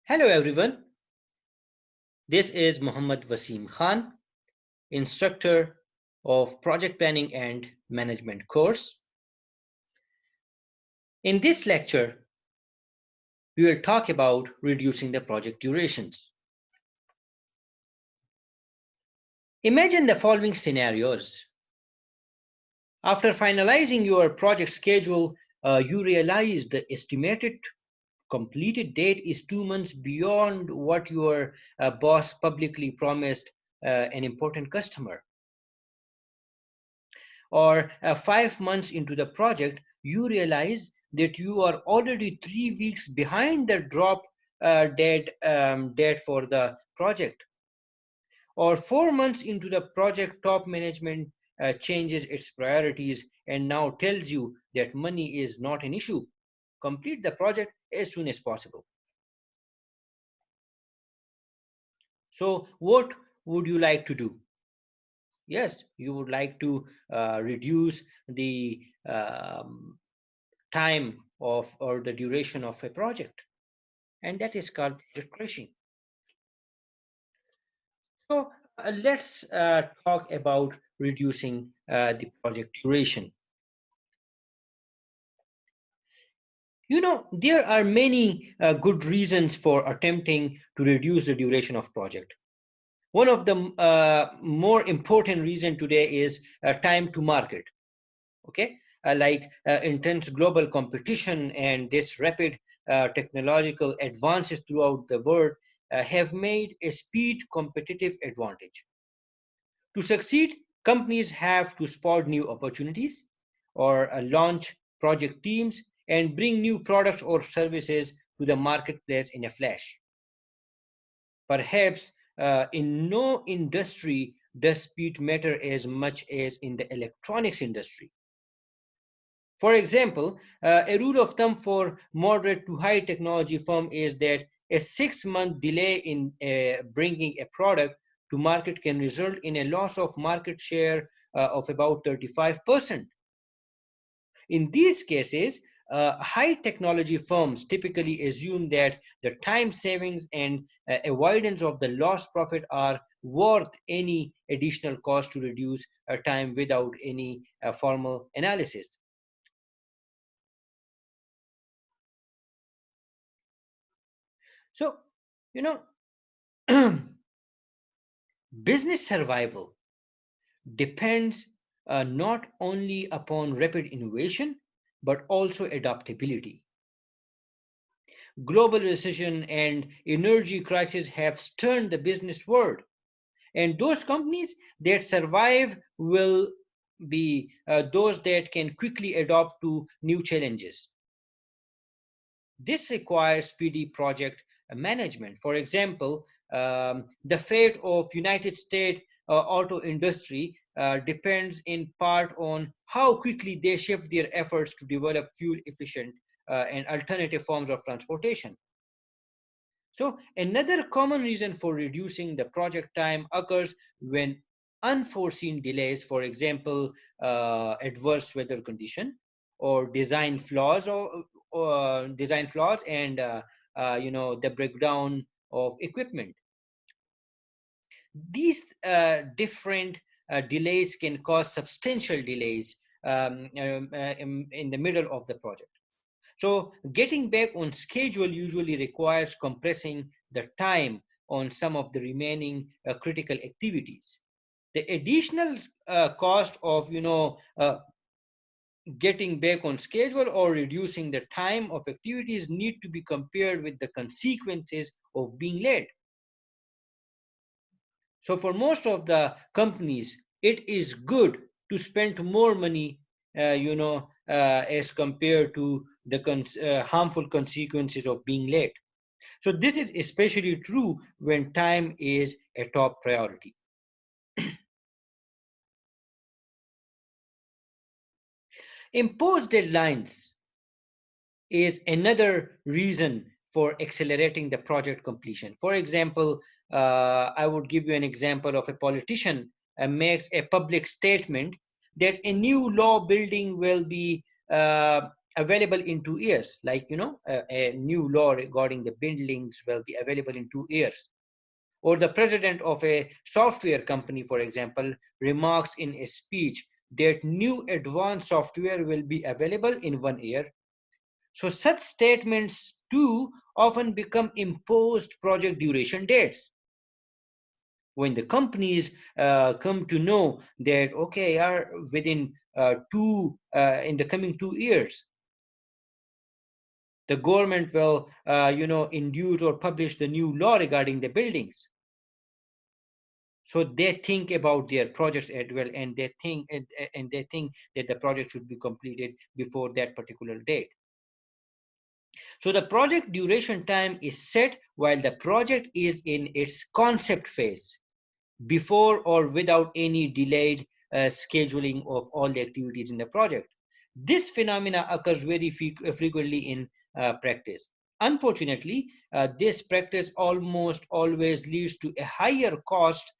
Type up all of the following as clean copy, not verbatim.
Hello everyone, this is Muhammad Wasim Khan, instructor of Project Planning and Management course. In this lecture, we will talk about reducing the project durations. Imagine the following scenarios. After finalizing your project schedule, you realize the estimated completed date is 2 months beyond what your boss publicly promised an important customer. Or 5 months into the project, you realize that you are already 3 weeks behind the drop dead for the project. Or 4 months into the project, top management changes its priorities and now tells you that money is not an issue. Complete the project as soon as possible. So, what would you like to do? Yes, you would like to reduce the time of or the duration of a project, and that is called project crashing. So let's talk about reducing the project duration. There are many good reasons for attempting to reduce the duration of project. One of the more important reason today is time to market. Okay, like intense global competition and this rapid technological advances throughout the world have made a speed competitive advantage. To succeed, companies have to spot new opportunities or launch project teams and bring new products or services to the marketplace in a flash. Perhaps in no industry does speed matter as much as in the electronics industry. For example, a rule of thumb for moderate to high technology firm is that a 6-month delay in bringing a product to market can result in a loss of market share of about 35%. In these cases, high technology firms typically assume that the time savings and avoidance of the lost profit are worth any additional cost to reduce time without any formal analysis. So, you know, business survival depends not only upon rapid innovation, but also adaptability. Global recession and energy crisis have stunned the business world, and those companies that survive will be those that can quickly adapt to new challenges. This requires speedy project management. For example, the fate of United States auto industry depends in part on how quickly they shift their efforts to develop fuel efficient and alternative forms of transportation. So another common reason for reducing the project time occurs when unforeseen delays, for example, adverse weather condition or design flaws and the breakdown of equipment. These different delays can cause substantial delays in the middle of the project. So getting back on schedule usually requires compressing the time on some of the remaining critical activities. The additional cost of getting back on schedule or reducing the time of activities need to be compared with the consequences of being late. So for most of the companies, it is good to spend more money, as compared to the harmful consequences of being late. So this is especially true when time is a top priority. Imposed deadlines is another reason for accelerating the project completion. For example, I would give you an example of a politician makes a public statement that a new law building will be available in 2 years. Like, a new law regarding the buildings will be available in 2 years. Or the president of a software company, for example, remarks in a speech that new advanced software will be available in 1 year. So such statements too often become imposed project duration dates. When the companies come to know that, okay, are within in the coming 2 years, the government will induce or publish the new law regarding the buildings. So they think about their projects as well, and they think that the project should be completed before that particular date. So the project duration time is set while the project is in its concept phase, before or without any delayed scheduling of all the activities in the project. This phenomena occurs very frequently in practice. Unfortunately, this practice almost always leads to a higher cost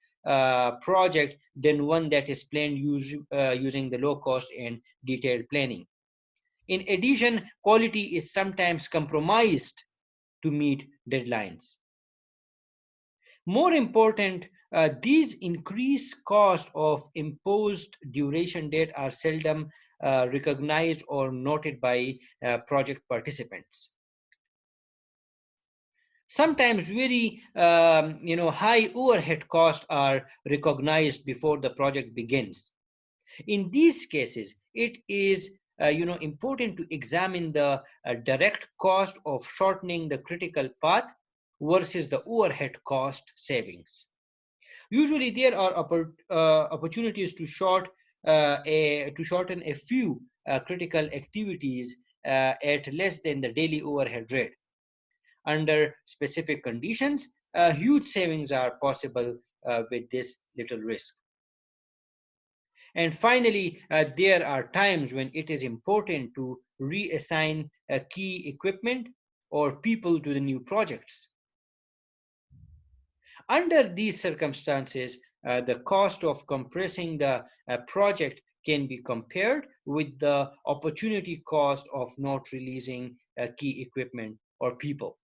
project than one that is planned using the low cost and detailed planning. In addition, quality is sometimes compromised to meet deadlines. More important, these increased costs of imposed duration date are seldom recognized or noted by project participants. Sometimes very high overhead costs are recognized before the project begins. In these cases, it is important to examine the direct cost of shortening the critical path versus the overhead cost savings. Usually, there are opportunities to shorten a few critical activities at less than the daily overhead rate. Under specific conditions, huge savings are possible with this little risk. And finally, there are times when it is important to reassign key equipment or people to the new projects. Under these circumstances, the cost of compressing the project can be compared with the opportunity cost of not releasing key equipment or people.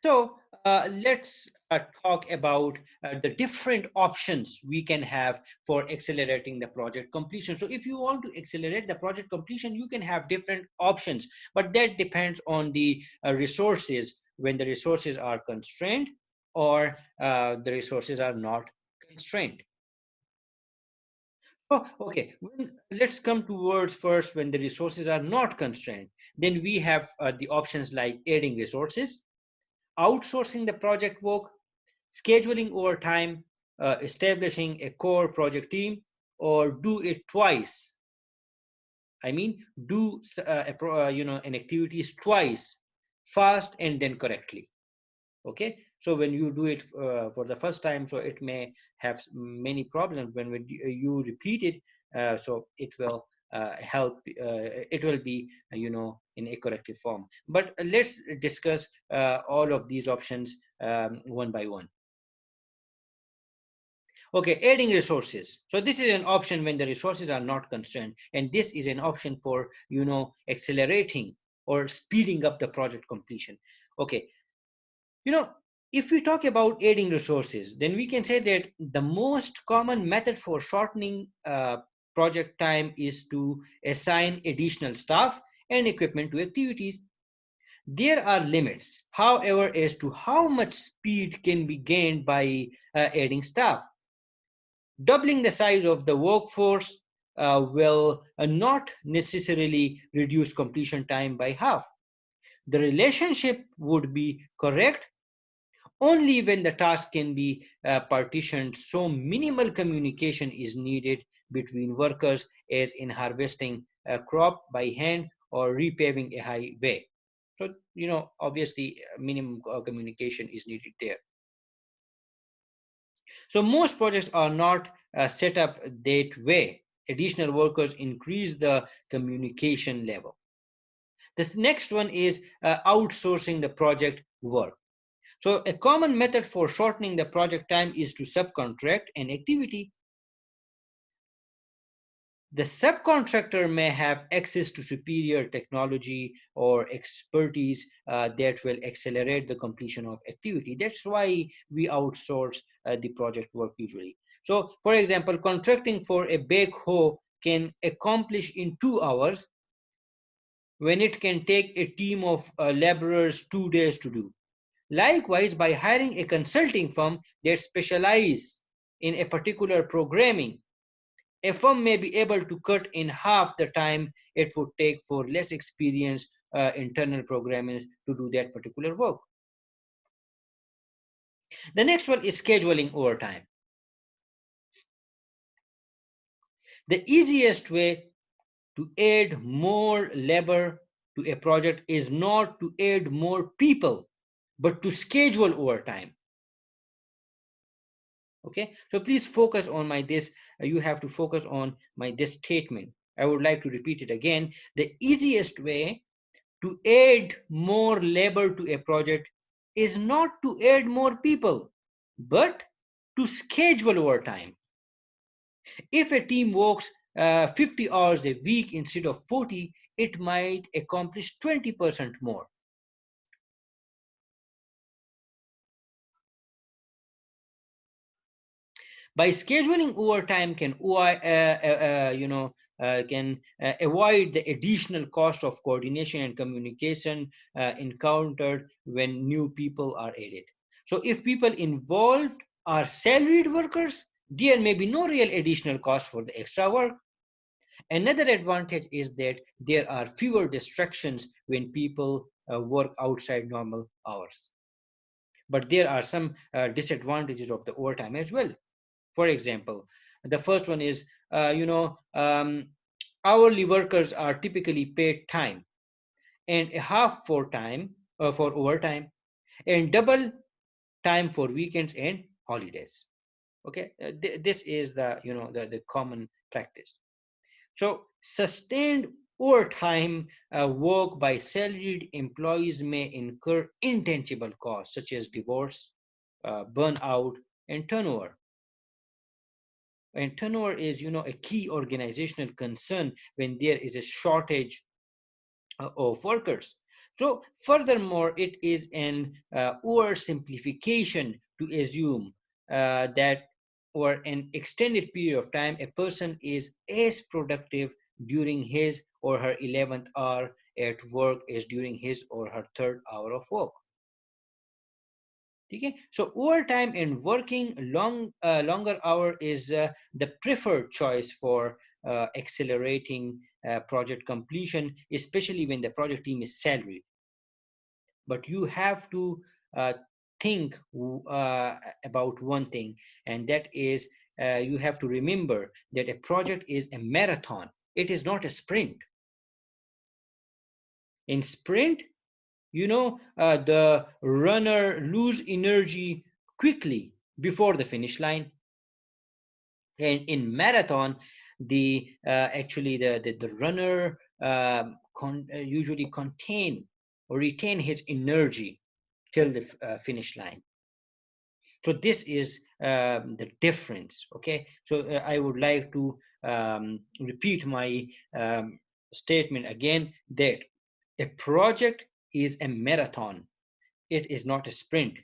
So let's talk about the different options we can have for accelerating the project completion. So if you want to accelerate the project completion, you can have different options, but that depends on the resources, when the resources are constrained or the resources are not constrained. Oh, okay, let's come towards first when the resources are not constrained. Then we have the options like adding resources, outsourcing the project work, scheduling overtime, establishing a core project team, or do it twice. I mean, do an activities twice, fast and then correctly. Okay, so when you do it for the first time, so it may have many problems. When you repeat it, so it will help. It will be in a corrective form. But let's discuss all of these options one by one. Okay, adding resources. So this is an option when the resources are not constrained, and this is an option for accelerating or speeding up the project completion. Okay, if we talk about adding resources, then we can say that the most common method for shortening project time is to assign additional staff and equipment to activities. There are limits, however, as to how much speed can be gained by adding staff. Doubling the size of the workforce will not necessarily reduce completion time by half. The relationship would be correct only when the task can be partitioned so minimal communication is needed between workers as in harvesting a crop by hand or repaving a highway. So, obviously, minimum communication is needed there. So most projects are not set up that way. Additional workers increase the communication level. This next one is outsourcing the project work. So a common method for shortening the project time is to subcontract an activity. The subcontractor may have access to superior technology or expertise that will accelerate the completion of activity. That's why we outsource the project work usually. So, for example, contracting for a backhoe can accomplish in 2 hours when it can take a team of laborers 2 days to do. Likewise, by hiring a consulting firm that specializes in a particular programming, a firm may be able to cut in half the time it would take for less experienced internal programmers to do that particular work. The next one is scheduling overtime. The easiest way to add more labor to a project is not to add more people, but to schedule overtime. Okay, so please focus on my this. You have to focus on my this statement. I would like to repeat it again. The easiest way to add more labor to a project is not to add more people, but to schedule overtime. If a team works 50 hours a week instead of 40, it might accomplish 20% more. By scheduling overtime can avoid the additional cost of coordination and communication encountered when new people are added. So if people involved are salaried workers, there may be no real additional cost for the extra work. Another advantage is that there are fewer distractions when people work outside normal hours. But there are some disadvantages of the overtime as well. For example, the first one is, hourly workers are typically paid time and a half for time for overtime and double time for weekends and holidays. Okay, this is the common practice. So sustained overtime work by salaried employees may incur intangible costs such as divorce, burnout, and turnover. And turnover is a key organizational concern when there is a shortage of workers. So furthermore, it is an oversimplification to assume that over an extended period of time a person is as productive during his or her 11th hour at work as during his or her third hour of work. Okay, so overtime and working longer hour is the preferred choice for accelerating project completion, especially when the project team is salaried. But you have to think about one thing, and that is you have to remember that a project is a marathon. It is not a sprint. In sprint, the runner lose energy quickly before the finish line, and in marathon actually the runner usually contain or retain his energy till the finish line. So this is the difference. Okay, so I would like to repeat my statement again, that a project is a marathon. It is not a sprint.